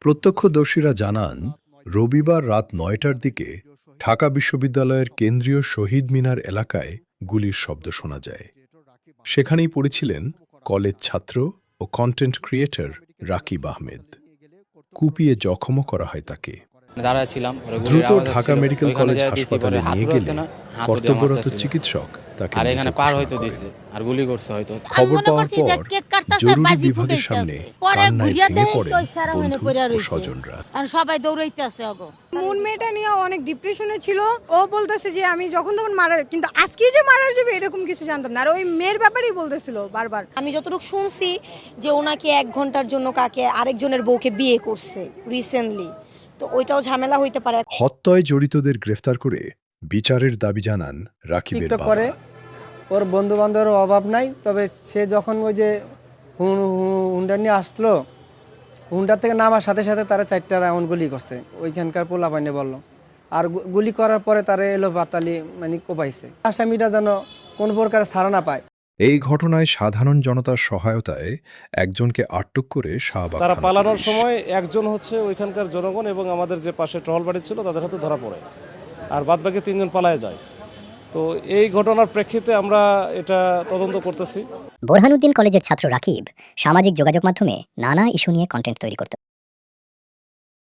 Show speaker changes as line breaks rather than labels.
প্রত্যক্ষদর্শীরা জানান, রবিবার রাত ৯টার দিকে ঢাকা বিশ্ববিদ্যালয়ের কেন্দ্রীয় শহীদ মিনার এলাকায় গুলির শব্দ শোনা যায়। সেখানেই পড়েছিলেন কলেজ ছাত্র ও কন্টেন্ট ক্রিয়েটর রাকিব আহমেদ। কুপিয়ে জখমও করা হয় তাকে। দ্রুত ঢাকা মেডিকেল কলেজ হাসপাতালে নিয়ে গেলে কর্তব্যরত চিকিৎসক তাকে খবর পাওয়ার পর জরুরি বিভাগের সামনে কান্নায় ভেঙে পড়েন বন্ধু ও স্বজনরা।
সবাই দৌড়াইতে আছে।
মন মেয়েটা নিয়ে অনেক ডিপ্রেশনে ছিল। ও বলতেছে যে আমি যখন তখন মারার, কিন্তু আজকে যে মারার যাবে এরকম কিছু জানতাম না। আর ওই মেয়ের ব্যাপারেই বলতেছিল বারবার।
আমি যতটুকু শুনছি যে ওনাকে 1 ঘন্টার জন্য কাকে আরেকজনের বউকে বিয়ে করছে রিসেন্টলি, তো ওইটাও ঝামেলা হইতে পারে।
হত্যায় জড়িতদের গ্রেফতার করে বিচারের দাবি জানান রাকিবের বাবা।
ওর বন্ধু বান্ধবের অভাব নাই, তবে সে যখন ওই যে হুন্ডা নিয়ে আসলো, হুন্ডার থেকে নামার সাথে সাথে তারা 4টা রাউন্ড গুলি করছে। ওইখানকার পোলাপাইনে বললো, আর গুলি করার পরে তারা এলো পাতালি মানে কোপাইছে। আসামিরা যেন কোন প্রকার ছাড়া না পায়।
এই ঘটনায় সাধারণ জনতার সহায়তায় একজনকে আটক করে শাহবাগ
তারা পালানোর সময় একজন হচ্ছে ওইখানকার জনগণ এবং আমাদের যে পাশে টহল বাড়ি ছিল তাদের হাতে ধরা পড়ে, আর বাদবাকি 3 জন পালায় যায়। তো এই ঘটনার প্রেক্ষিতে আমরা এটা তদন্ত করতেছি।
বোরহানুদ্দিন কলেজের ছাত্র রাকিব সামাজিক যোগাযোগ মাধ্যমে নানা ইস্যু নিয়ে কন্টেন্ট তৈরি করত।